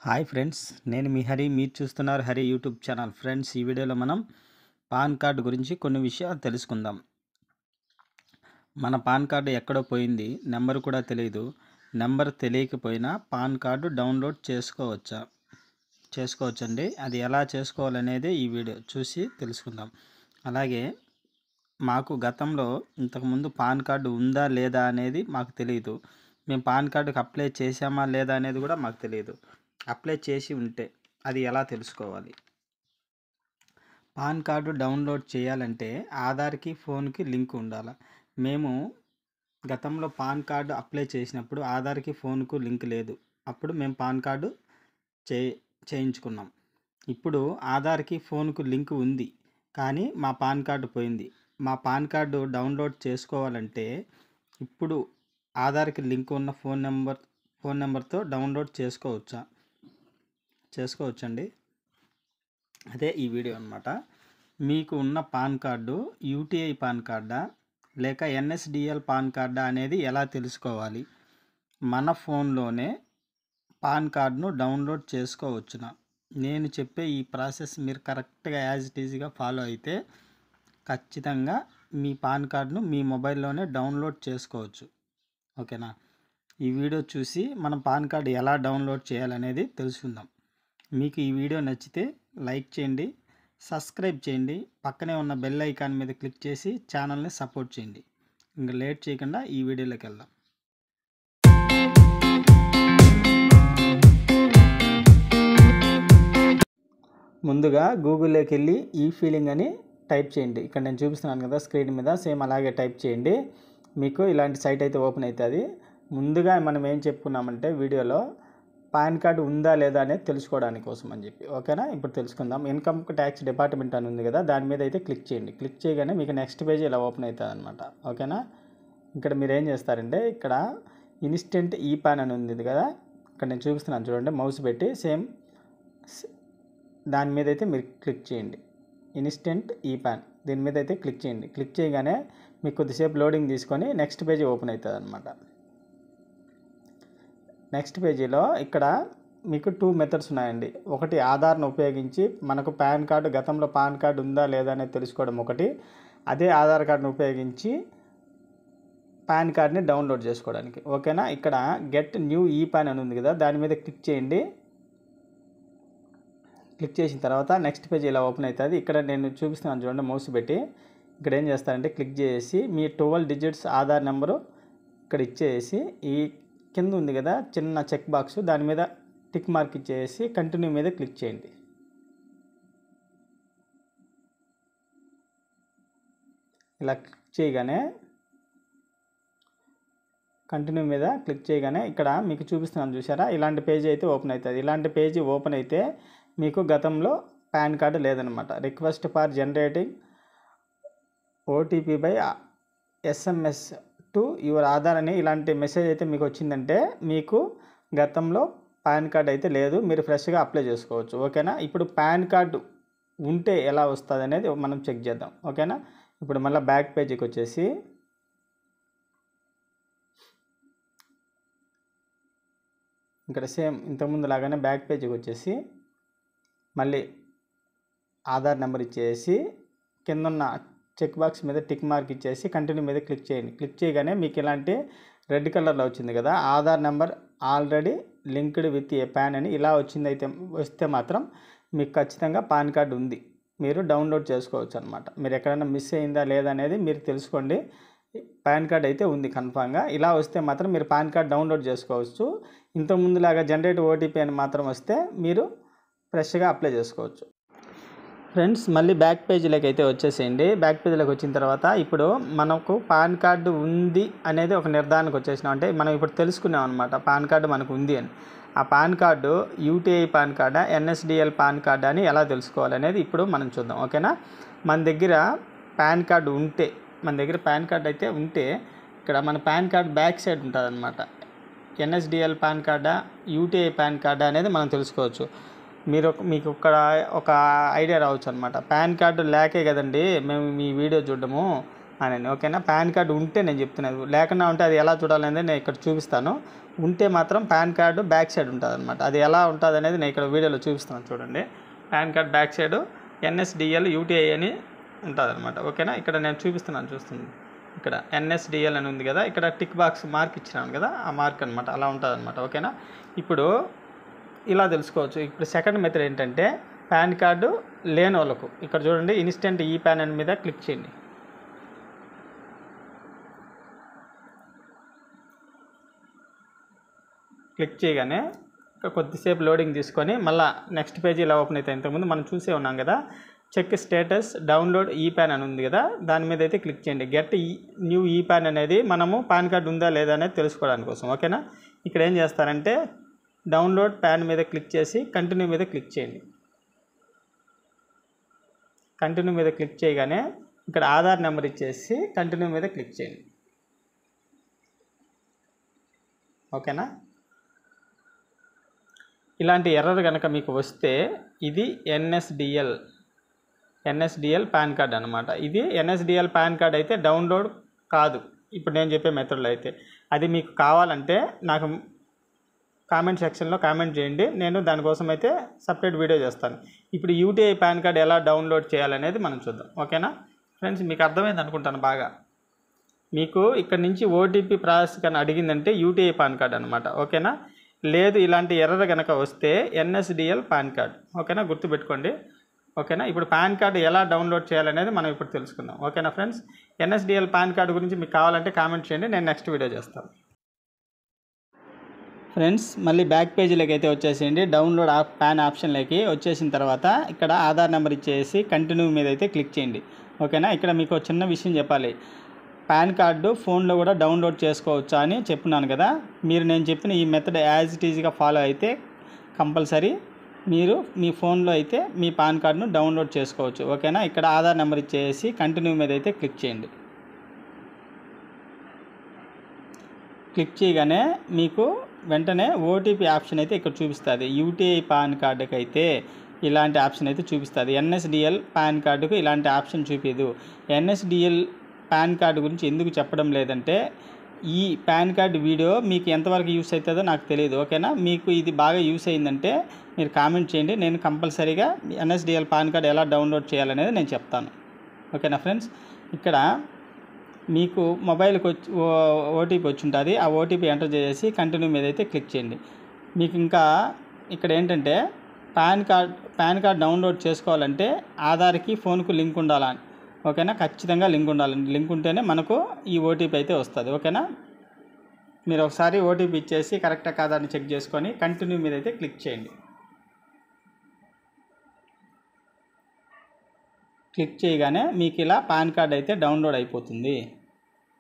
Hi friends, నేను మీ హరి. మీరు చూస్తున్నారు హరి యూట్యూబ్ ఛానల్. ఫ్రెండ్స్, ఈ వీడియోలో మనం పాన్ కార్డు గురించి కొన్ని విషయాలు తెలుసుకుందాం. మన పాన్ కార్డు ఎక్కడో పోయింది, నెంబర్ కూడా తెలియదు. నెంబర్ తెలియకపోయినా పాన్ కార్డు డౌన్లోడ్ చేసుకోవచ్చండి. అది ఎలా చేసుకోవాలనేది ఈ వీడియో చూసి తెలుసుకుందాం. అలాగే మాకు గతంలో ఇంతకుముందు పాన్ కార్డు ఉందా లేదా అనేది మాకు తెలియదు. మేము పాన్ కార్డుకి అప్లై చేసామా లేదా అనేది కూడా మాకు తెలియదు. అప్లై చేసి ఉంటే అది ఎలా తెలుసుకోవాలి? పాన్ కార్డు డౌన్లోడ్ చేయాలంటే ఆధార్కి ఫోన్కి లింక్ ఉండాలి. మేము గతంలో పాన్ కార్డు అప్లై చేసినప్పుడు ఆధార్కి ఫోన్కు లింక్ లేదు. అప్పుడు మేము పాన్ కార్డు చేయించుకున్నాం. ఇప్పుడు ఆధార్కి ఫోన్కు లింక్ ఉంది, కానీ మా పాన్ కార్డు పోయింది. మా పాన్ కార్డు డౌన్లోడ్ చేసుకోవాలంటే ఇప్పుడు ఆధార్కి లింక్ ఉన్న ఫోన్ నెంబర్తో డౌన్లోడ్ చేసుకోవచ్చండి. అదే ఈ వీడియో అన్నమాట. మీకు ఉన్న పాన్ కార్డు యూటీఐ పాన్ కార్డా లేక ఎన్ఎస్డిఎల్ పాన్ కార్డా అనేది ఎలా తెలుసుకోవాలి? మన ఫోన్లోనే పాన్ కార్డును డౌన్లోడ్ చేసుకోవచ్చునా? నేను చెప్పే ఈ ప్రాసెస్ మీరు కరెక్ట్గా యాజ్ ఇట్ ఈజ్గా ఫాలో అయితే ఖచ్చితంగా మీ పాన్ కార్డును మీ మొబైల్లోనే డౌన్లోడ్ చేసుకోవచ్చు. ఓకేనా? ఈ వీడియో చూసి మనం పాన్ కార్డు ఎలా డౌన్లోడ్ చేయాలనేది తెలుసుకుందాం. మీకు ఈ వీడియో నచ్చితే లైక్ చేయండి, సబ్స్క్రైబ్ చేయండి, పక్కనే ఉన్న బెల్ ఐకాన్ మీద క్లిక్ చేసి ఛానల్ని సపోర్ట్ చేయండి. ఇంకా లేట్ చేయకుండా ఈ వీడియోలోకి వెళ్దాం. ముందుగా గూగుల్లోకి వెళ్ళి ఈ ఫీలింగ్ అని టైప్ చేయండి. ఇక్కడ నేను చూపిస్తున్నాను కదా స్క్రీన్ మీద, సేమ్ అలాగే టైప్ చేయండి. మీకు ఇలాంటి సైట్ అయితే ఓపెన్ అవుతుంది. ముందుగా మనం ఏం చెప్పుకున్నామంటే వీడియోలో పాన్ కార్డు ఉందా లేదా అనేది తెలుసుకోవడానికి కోసం అని చెప్పి. ఓకేనా? ఇప్పుడు తెలుసుకుందాం. ఇన్కమ్ ట్యాక్స్ డిపార్ట్మెంట్ అని ఉంది కదా, దాని మీద అయితే క్లిక్ చేయండి. క్లిక్ చేయగానే మీకు నెక్స్ట్ పేజ్ ఇలా ఓపెన్ అవుతుంది అనమాట. ఓకేనా? ఇక్కడ మీరు ఏం చేస్తారంటే ఇక్కడ ఇన్స్టెంట్ ఈ పాన్ అని ఉంది కదా, ఇక్కడ నేను చూపిస్తున్నాను చూడండి, మౌస్ పెట్టి సేమ్ దాని మీద అయితే మీరు క్లిక్ చేయండి. ఇన్స్టెంట్ ఈ పాన్ దీని మీద అయితే క్లిక్ చేయండి. క్లిక్ చేయగానే మీకు కొద్దిసేపు లోడింగ్ తీసుకొని నెక్స్ట్ పేజీ ఓపెన్ అవుతుంది అనమాట. నెక్స్ట్ పేజీలో ఇక్కడ మీకు 2 మెథడ్స్ ఉన్నాయండి. ఒకటి ఆధార్ను ఉపయోగించి మనకు పాన్ కార్డు, గతంలో పాన్ కార్డు ఉందా లేదా అనేది తెలుసుకోవడం ఒకటి. అదే ఆధార్ కార్డును ఉపయోగించి పాన్ కార్డ్ని డౌన్లోడ్ చేసుకోవడానికి. ఓకేనా? ఇక్కడ గెట్ న్యూ ఈ పాన్ అని ఉంది కదా, దాని మీద క్లిక్ చేయండి. క్లిక్ చేసిన తర్వాత నెక్స్ట్ పేజ్ ఇలా ఓపెన్ అవుతుంది. ఇక్కడ నేను చూపిస్తున్నాను చూడండి, మౌస్ పెట్టి ఇక్కడ ఏం చేస్తారంటే క్లిక్ చేసి మీ 12 డిజిట్స్ ఆధార్ నెంబరు ఇక్కడ ఇచ్చేసి ఈ కింద ఉంది కదా చిన్న చెక్ బాక్స్, దాని మీద టిక్ మార్క్ ఇచ్చేసి కంటిన్యూ మీద క్లిక్ చేయండి. ఇలా క్లిక్ చేయగానే కంటిన్యూ మీద క్లిక్ చేయగానే ఇక్కడ మీకు చూపిస్తున్నాను చూసారా, ఇలాంటి పేజీ అయితే ఓపెన్ అవుతుంది. ఇలాంటి పేజీ ఓపెన్ అయితే మీకు గతంలో పాన్ కార్డు లేదనమాట. Request for generating OTP by SMS to your Aadhaar అని ఇలాంటి మెసేజ్ అయితే మీకు వచ్చిందంటే మీకు గతంలో పాన్ కార్డు అయితే లేదు, మీరు ఫ్రెష్గా అప్లై చేసుకోవచ్చు. ఓకేనా? ఇప్పుడు పాన్ కార్డు ఉంటే ఎలా వస్తుంది అనేది మనం చెక్ చేద్దాం. ఓకేనా? ఇప్పుడు మళ్ళీ బ్యాక్ పేజీకి వచ్చేసి ఇక్కడ సేమ్ ఇంతకుముందు లాగానే బ్యాక్ పేజీకి వచ్చేసి మళ్ళీ ఆధార్ నెంబర్ ఇచ్చేసి కిందన్న చెక్ బాక్స్ మీద టిక్ మార్క్ ఇచ్చేసి కంటిన్యూ మీద క్లిక్ చేయండి. క్లిక్ చేయగానే మీకు ఇలాంటి రెడ్ కలర్లో వచ్చింది కదా, Aadhaar number already linked with a pan అని ఇలా వస్తే మాత్రం మీకు ఖచ్చితంగా పాన్ కార్డు ఉంది, మీరు డౌన్లోడ్ చేసుకోవచ్చు అనమాట. మీరు ఎక్కడైనా మిస్ అయిందా లేదా అనేది మీరు తెలుసుకోండి. పాన్ కార్డ్ అయితే ఉంది కన్ఫామ్గా. ఇలా వస్తే మాత్రం మీరు పాన్ కార్డ్ డౌన్లోడ్ చేసుకోవచ్చు. ఇంతకుముందులాగా జనరేట్ ఓటీపీ అని మాత్రం వస్తే మీరు ఫ్రెష్గా అప్లై చేసుకోవచ్చు. ఫ్రెండ్స్, మళ్ళీ బ్యాక్ పేజీలోకి అయితే వచ్చేసేయండి. బ్యాక్ పేజీలోకి వచ్చిన తర్వాత ఇప్పుడు మనకు పాన్ కార్డు ఉంది అనేది ఒక నిర్ధారణకు వచ్చేసినాం. అంటే మనం ఇప్పుడు తెలుసుకున్నాం అనమాట పాన్ కార్డు మనకు ఉంది అని. ఆ పాన్ కార్డు యూటీఐ పాన్ కార్డా ఎన్ఎస్డిఎల్ పాన్ కార్డా అని ఎలా తెలుసుకోవాలనేది ఇప్పుడు మనం చూద్దాం. ఓకేనా? మన దగ్గర పాన్ కార్డు ఉంటే, మన దగ్గర పాన్ కార్డు అయితే ఉంటే ఇక్కడ మన పాన్ కార్డు బ్యాక్ సైడ్ ఉంటుంది అనమాట. ఎన్ఎస్డిఎల్ పాన్ కార్డా యూటీఐ పాన్ కార్డా అనేది మనం తెలుసుకోవచ్చు. మీకు ఇక్కడ ఒక ఐడియా రావచ్చు అనమాట, పాన్ కార్డు లేకే కదండి మేము మీ వీడియో చూడడము, అని. ఓకేనా, పాన్ కార్డు ఉంటే నేను చెప్తున్నాను, లేకుండా ఉంటే అది ఎలా చూడాలనేది నేను ఇక్కడ చూపిస్తాను. ఉంటే మాత్రం పాన్ కార్డు బ్యాక్ సైడ్ ఉంటుంది అనమాట. అది ఎలా ఉంటుంది అనేది నేను ఇక్కడ వీడియోలో చూపిస్తున్నాను చూడండి. Pan card back side NSDL UTI అని ఉంటుంది అనమాట. ఓకేనా, ఇక్కడ నేను చూస్తుంది ఇక్కడ NSDL అని ఉంది కదా, ఇక్కడ టిక్ బాక్స్ మార్క్ ఇచ్చినాను కదా, ఆ మార్క్ అనమాట, అలా ఉంటుంది అనమాట. ఓకేనా, ఇప్పుడు ఇలా తెలుసుకోవచ్చు. ఇప్పుడు సెకండ్ మెథడ్ ఏంటంటే పాన్ కార్డు లేని వాళ్ళకు ఇక్కడ చూడండి, ఇన్స్టెంట్ ఈ పాన్ అని మీద క్లిక్ చేయండి. క్లిక్ చేయగానే కొద్దిసేపు లోడింగ్ తీసుకొని మళ్ళీ నెక్స్ట్ పేజీ ఇలా ఓపెన్ అవుతాయి. ఇంతకుముందు మనం చూసే ఉన్నాం కదా, చెక్ స్టేటస్ డౌన్లోడ్ ఈ పాన్ అని ఉంది కదా, దాని మీద అయితే క్లిక్ చేయండి. గెట్ న్యూ ఈ పాన్ అనేది మనము పాన్ కార్డు ఉందా లేదా అనేది తెలుసుకోవడానికి కోసం. ఓకేనా, ఇక్కడ ఏం చేస్తారంటే డౌన్లోడ్ పాన్ మీద క్లిక్ చేసి కంటిన్యూ మీద క్లిక్ చేయండి. కంటిన్యూ మీద క్లిక్ చేయగానే ఇక్కడ ఆధార్ నెంబర్ ఇచ్చేసి కంటిన్యూ మీద క్లిక్ చేయండి. ఓకేనా, ఇలాంటి ఎర్రర్ కనుక మీకు వస్తే ఇది NSDL పాన్ కార్డ్ అనమాట. ఇది NSDL పాన్ కార్డ్ అయితే డౌన్లోడ్ కాదు ఇప్పుడు నేను చెప్పే మెథడ్లో అయితే. అది మీకు కావాలంటే నాకు కామెంట్ సెక్షన్లో కామెంట్ చేయండి, నేను దానికోసం అయితే సపరేట్ వీడియో చేస్తాను. ఇప్పుడు UTI పాన్ కార్డ్ ఎలా డౌన్లోడ్ చేయాలనేది మనం చూద్దాం. ఓకేనా ఫ్రెండ్స్, మీకు అర్థమైంది అనుకుంటాను బాగా. మీకు ఇక్కడ నుంచి OTP ప్రాసెస్ కానీ అడిగిందంటే UTI పాన్ కార్డ్ అనమాట. ఓకేనా, లేదు ఇలాంటి ఎర్రర్ కనుక వస్తే NSDL పాన్ కార్డ్. ఓకేనా, గుర్తుపెట్టుకోండి. ఓకేనా, ఇప్పుడు పాన్ కార్డు ఎలా డౌన్లోడ్ చేయాలనేది మనం ఇప్పుడు తెలుసుకుందాం. ఓకేనా ఫ్రెండ్స్, NSDL పాన్ కార్డు గురించి మీకు కావాలంటే కామెంట్ చేయండి, నేను నెక్స్ట్ వీడియో చేస్తాను. ఫ్రెండ్స్, మళ్ళీ బ్యాక్ పేజీలోకి అయితే వచ్చేసేయండి. డౌన్లోడ్ పాన్ ఆప్షన్లోకి వచ్చేసిన తర్వాత ఇక్కడ ఆధార్ నెంబర్ ఇచ్చేసి కంటిన్యూ మీద అయితే క్లిక్ చేయండి. ఓకేనా, ఇక్కడ మీకు చిన్న విషయం చెప్పాలి. పాన్ కార్డు ఫోన్లో కూడా డౌన్లోడ్ చేసుకోవచ్చా అని చెప్తున్నాను కదా, మీరు నేను చెప్పిన ఈ మెథడ్ యాజ్ ఇట్ ఈజ్గా ఫాలో అయితే కంపల్సరీ మీరు మీ ఫోన్లో అయితే మీ పాన్ కార్డును డౌన్లోడ్ చేసుకోవచ్చు. ఓకేనా, ఇక్కడ ఆధార్ నెంబర్ ఇచ్చేసి కంటిన్యూ మీద అయితే క్లిక్ చేయండి. క్లిక్ చేయగానే మీకు వెంటనే OTP ఆప్షన్ అయితే ఇక్కడ చూపిస్తుంది. UTI పాన్ కార్డుకి అయితే ఇలాంటి ఆప్షన్ అయితే చూపిస్తుంది. NSDL పాన్ కార్డుకు ఇలాంటి ఆప్షన్ చూపించదు. NSDL పాన్ కార్డు గురించి ఎందుకు చెప్పడం లేదంటే ఈ పాన్ కార్డు వీడియో మీకు ఎంతవరకు యూస్ అవుతుందో నాకు తెలియదు. ఓకేనా, మీకు ఇది బాగా యూస్ అయిందంటే మీరు కామెంట్ చేయండి, నేను కంపల్సరీగా NSDL పాన్ కార్డు ఎలా డౌన్లోడ్ చేయాలనేది నేను చెప్తాను. ఓకేనా ఫ్రెండ్స్, ఇక్కడ మీకు మొబైల్కి వచ్చి OTP వచ్చి ఉంటుంది. ఆ OTP ఎంటర్ చేసి కంటిన్యూ మీద అయితే క్లిక్ చేయండి. మీకు ఇంకా ఇక్కడ ఏంటంటే పాన్ కార్డ్ డౌన్లోడ్ చేసుకోవాలంటే ఆధార్కి ఫోన్కు లింక్ ఉండాలని. ఓకేనా, ఖచ్చితంగా లింక్ ఉండాలండి. లింక్ ఉంటేనే మనకు ఈ OTP అయితే వస్తుంది. ఓకేనా, మీరు ఒకసారి OTP ఇచ్చేసి కరెక్టా కాదా అని చెక్ చేసుకొని కంటిన్యూ మీద అయితే క్లిక్ చేయండి. క్లిక్ చేయగానే మీకు ఇలా పాన్ కార్డ్ అయితే డౌన్లోడ్ అయిపోతుంది.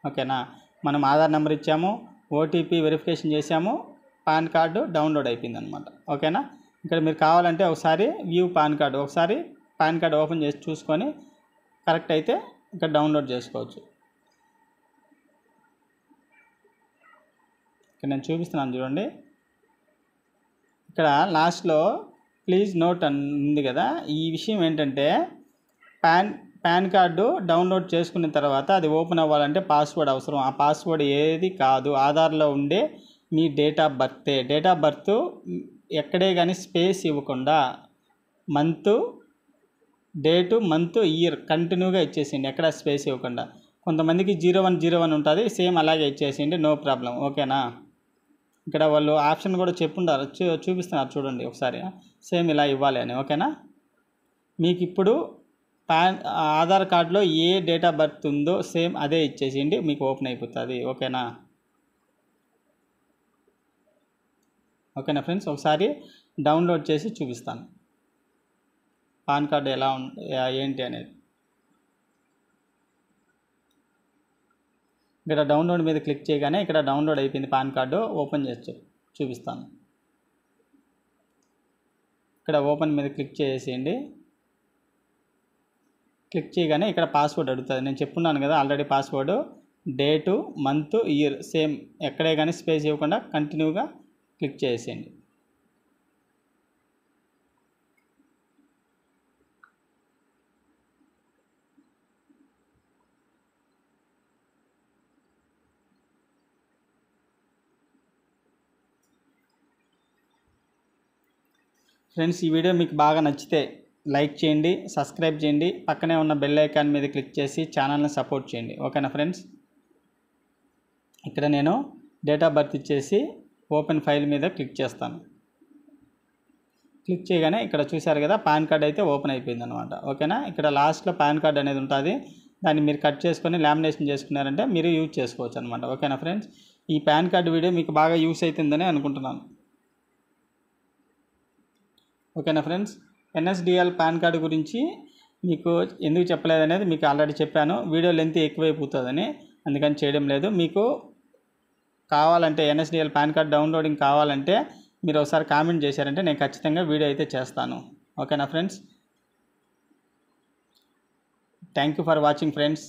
ఓకేనా, మనం ఆధార్ నెంబర్ ఇచ్చాము, OTP వెరిఫికేషన్ చేసాము, పాన్ కార్డు డౌన్లోడ్ అయిపోయింది అనమాట. ఓకేనా, ఇక్కడ మీరు కావాలంటే ఒకసారి వ్యూ పాన్ కార్డు, ఒకసారి పాన్ కార్డు ఓపెన్ చేసి చూసుకొని కరెక్ట్ అయితే ఇక్కడ డౌన్లోడ్ చేసుకోవచ్చు. ఇక్కడ నేను చూపిస్తున్నాను చూడండి, ఇక్కడ లాస్ట్లో ప్లీజ్ నోట్ అని ఉంది కదా, ఈ విషయం ఏంటంటే పాన్ కార్డు డౌన్లోడ్ చేసుకున్న తర్వాత అది ఓపెన్ అవ్వాలంటే పాస్వర్డ్ అవసరం. ఆ పాస్వర్డ్ ఏది కాదు, ఆధార్లో ఉండే మీ డేట్ ఆఫ్ బర్త్ ఎక్కడే కానీ స్పేస్ ఇవ్వకుండా డేటు మంత్ ఇయర్ కంటిన్యూగా ఇచ్చేసేయండి, ఎక్కడ స్పేస్ ఇవ్వకుండా. కొంతమందికి 0101 ఉంటుంది, సేమ్ అలాగే ఇచ్చేసేయండి, నో ప్రాబ్లం. ఓకేనా, ఇక్కడ వాళ్ళు ఆప్షన్ కూడా చెప్పుండారు, చూపిస్తున్నారు చూడండి ఒకసారి, సేమ్ ఇలా ఇవ్వాలి అని. ఓకేనా, మీకు ఇప్పుడు ఆధార్ కార్డులో ఏ డేట్ ఆఫ్ బర్త్ ఉందో సేమ్ అదే ఇచ్చేసేయండి, మీకు ఓపెన్ అయిపోతుంది. ఓకేనా ఫ్రెండ్స్, ఒకసారి డౌన్లోడ్ చేసి చూపిస్తాను పాన్ కార్డు ఎలా ఏంటి అనేది. ఇక్కడ డౌన్లోడ్ మీద క్లిక్ చేయగానే ఇక్కడ డౌన్లోడ్ అయిపోయింది పాన్ కార్డు. ఓపెన్ చేసి చూపిస్తాను. ఇక్కడ ఓపెన్ మీద క్లిక్ చేసేయండి. క్లిక్ చేయగానే ఇక్కడ పాస్వర్డ్ అడుగుతుంది. నేను చెప్పున్నాను కదా already, password date month year same ఎక్కడే కానీ స్పేస్ ఇవ్వకుండా కంటిన్యూగా క్లిక్ చేసేయండి. ఫ్రెండ్స్, ఈ వీడియో మీకు బాగా నచ్చితే లైక్ చేయండి, సబ్స్క్రైబ్ చేయండి, పక్కనే ఉన్న బెల్ ఐకాన్ మీద క్లిక్ చేసి ఛానల్ని సపోర్ట్ చేయండి. ఓకేనా ఫ్రెండ్స్? ఇక్కడ నేను డేట్ ఆఫ్ బర్త్ ఇచ్చేసి ఓపెన్ ఫైల్ మీద క్లిక్ చేస్తాను. క్లిక్ చేయగానే ఇక్కడ చూశారు కదా, పాన్ కార్డ్ అయితే ఓపెన్ అయిపోయింది అనమాట. ఓకేనా? ఇక్కడ లాస్ట్లో పాన్ కార్డ్ అనేది ఉంటుంది. దాన్ని మీరు కట్ చేసుకొని లామినేషన్ చేసుకున్నారంటే మీరు యూజ్ చేసుకోవచ్చు అనమాట. ఓకేనా ఫ్రెండ్స్? ఈ పాన్ కార్డ్ వీడియో మీకు బాగా యూస్ అవుతుందని అనుకుంటున్నాను. ఓకేనా ఫ్రెండ్స్? ఎన్ఎస్డిఎల్ పాన్ కార్డు గురించి మీకు ఎందుకు చెప్పలేదనేది మీకు ఆల్రెడీ చెప్పాను. వీడియో లెంత్ ఎక్కువైపోతుందని, అందుకని చేయడం లేదు. మీకు కావాలంటే ఎన్ఎస్డిఎల్ పాన్ కార్డ్ డౌన్లోడింగ్ కావాలంటే మీరు ఒకసారి కామెంట్ చేశారంటే నేను ఖచ్చితంగా వీడియో అయితే చేస్తాను. ఓకేనా friends? Thank you for watching friends.